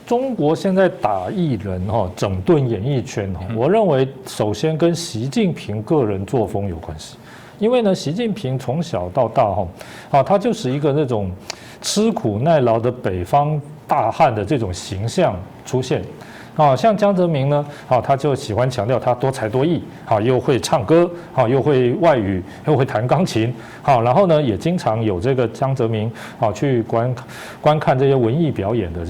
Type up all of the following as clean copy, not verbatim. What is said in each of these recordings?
中国现在打艺人整顿演艺圈我认为首先跟习近平个人作风有关系，因为呢，习近平从小到大他就是一个那种吃苦耐劳的北方大汉的这种形象出现。像江泽民呢，他就喜欢强调他多才多艺，又会唱歌，又会外语，又会弹钢琴，然后呢，也经常有这个江泽民去观看这些文艺表演的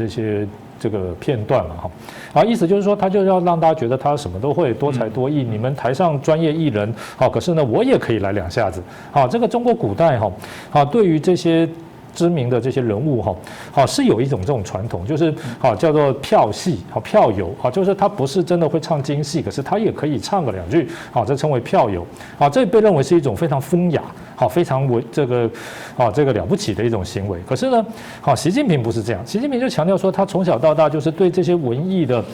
这个片段嘛意思就是说，他就要让大家觉得他什么都会，多才多艺。你们台上专业艺人，可是呢，我也可以来两下子。这个中国古代对于这些知名的这些人物是有一种这种传统，就是叫做票戏票友就是他不是真的会唱京戏，可是他也可以唱个两句这称为票友这被认为是一种非常风雅非常这个了不起的一种行为。可是呢习近平不是这样，习近平就强调说，他从小到大就是对这些文艺的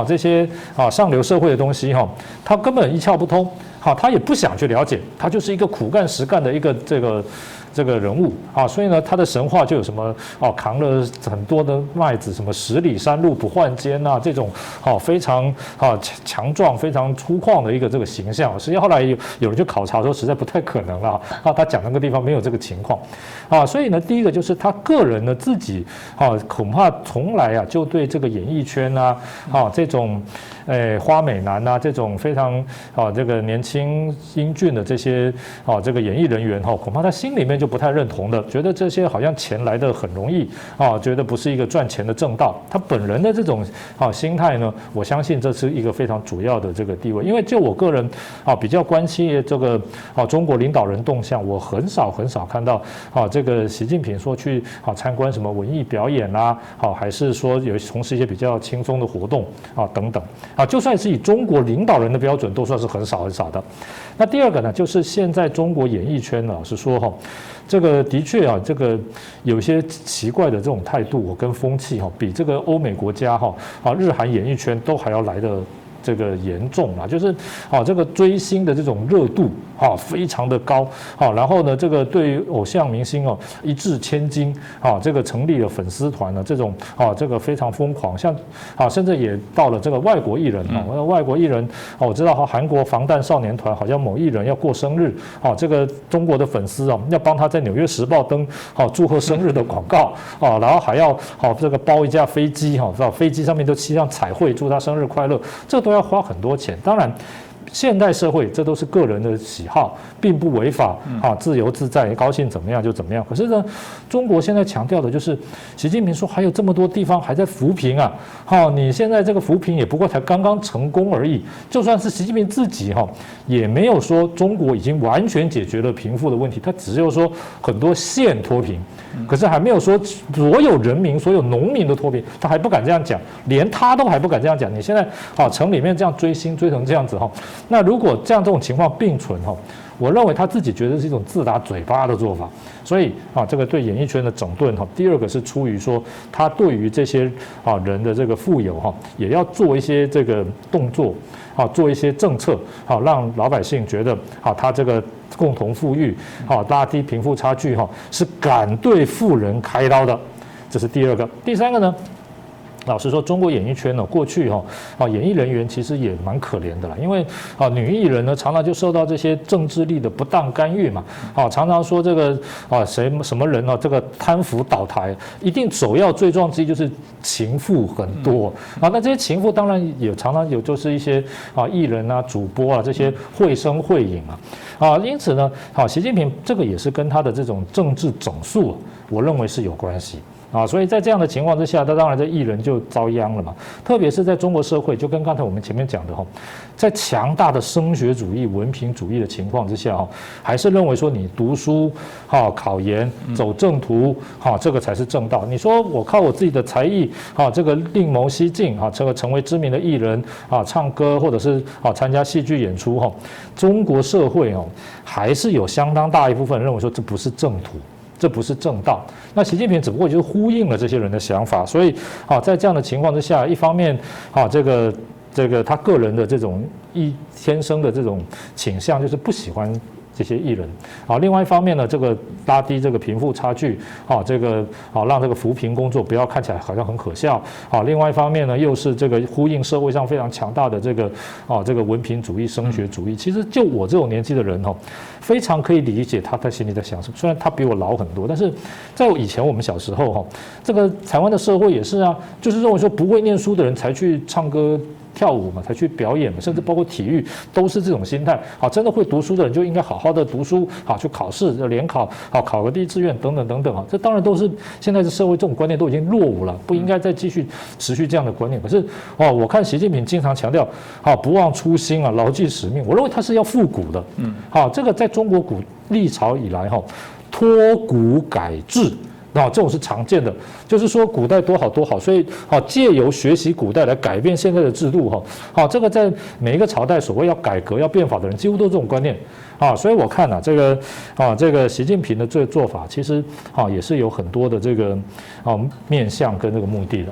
这些上流社会的东西他根本一窍不通他也不想去了解，他就是一个苦干实干的一个这个人物所以呢，他的神话就有什么扛了很多的麦子，什么十里山路不换肩这种非常强壮、非常粗犷的一个这个形象。实际上后来有人去考察说，实在不太可能了他讲那个地方没有这个情况所以呢，第一个就是他个人呢自己恐怕从来就对这个演艺圈这种花美男这种非常这个年轻英俊的这些这个演艺人员恐怕他心里面就不太认同的，觉得这些好像钱来得很容易觉得不是一个赚钱的正道。他本人的这种心态呢，我相信这是一个非常主要的这个地位。因为就我个人比较关心这个中国领导人动向，我很少看到这个习近平说去参观什么文艺表演还是说有从事一些比较轻松的活动等等就算是以中国领导人的标准，都算是很少的。那第二个呢，就是现在中国演艺圈老实说这个的确这个有些奇怪的这种态度跟风气比这个欧美国家日韩演艺圈都还要来的这个严重就是这个追星的这种热度非常的高然后呢，这个对于偶像明星一掷千金这个成立了粉丝团这种这个非常疯狂，像甚至也到了这个外国艺人外国艺人我知道韩国防弹少年团好像某艺人要过生日这个中国的粉丝要帮他在纽约时报登祝贺生日的广告然后还要这个包一架飞机飞机上面都漆上彩绘，祝他生日快乐，这都要花很多钱。当然现代社会这都是个人的喜好，并不违法自由自在，高兴怎么样就怎么样。可是呢，中国现在强调的就是习近平说还有这么多地方还在扶贫你现在这个扶贫也不过才刚刚成功而已。就算是习近平自己也没有说中国已经完全解决了贫富的问题，他只有说很多县脱贫，可是还没有说所有人民、所有农民都脱贫，他还不敢这样讲，连他都还不敢这样讲。你现在城里面这样追星追成这样子那如果这种情况并存我认为他自己觉得是一种自打嘴巴的做法。所以这个对演艺圈的整顿第二个是出于说他对于这些人的这个富有也要做一些这个动作做一些政策让老百姓觉得他这个共同富裕拉低贫富差距是敢对富人开刀的，这是第二个。第三个呢，老实说，中国演艺圈过去演艺人员其实也蛮可怜的啦，因为女艺人呢常常就受到这些政治力的不当干预嘛常常说这个什么人这个贪腐倒台，一定首要罪状之一就是情妇很多那这些情妇当然也常常有就是一些艺人主播这些绘声绘影因此呢习近平这个也是跟他的这种政治整肃我认为是有关系所以在这样的情况之下，他当然这艺人就遭殃了嘛。特别是在中国社会，就跟刚才我们前面讲的在强大的升学主义、文凭主义的情况之下还是认为说你读书考研走正途这个才是正道。你说我靠我自己的才艺这个另谋蹊径这个成为知名的艺人唱歌或者是参加戏剧演出中国社会还是有相当大一部分人认为说这不是正途，这不是正道。那习近平只不过就是呼应了这些人的想法，所以在这样的情况之下，一方面这个他个人的这种天生的这种倾向就是不喜欢这些艺人，啊，另外一方面呢，这个拉低这个贫富差距，啊，这个让这个扶贫工作不要看起来好像很可笑，啊，另外一方面呢，又是这个呼应社会上非常强大的这个文凭主义、升学主义。其实就我这种年纪的人非常可以理解他心里在想什么。虽然他比我老很多，但是在以前我们小时候这个台湾的社会也是啊，就是认为说不会念书的人才去唱歌跳舞嘛，才去表演嘛，甚至包括体育都是这种心态。好，真的会读书的人就应该好好的读书，好去考试，联考，好考个第一志愿等等等等啊。这当然都是现在的社会这种观念都已经落伍了，不应该再继续持续这样的观念。可是我看习近平经常强调不忘初心啊，牢记使命。我认为他是要复古的。好，这个在中国历朝以来脱古改制。这种是常见的，就是说古代多好多好，所以借由学习古代来改变现在的制度这个在每一个朝代所谓要改革要变法的人，几乎都是这种观念所以我看这个习近平的这个做法，其实也是有很多的这个面向跟这个目的的。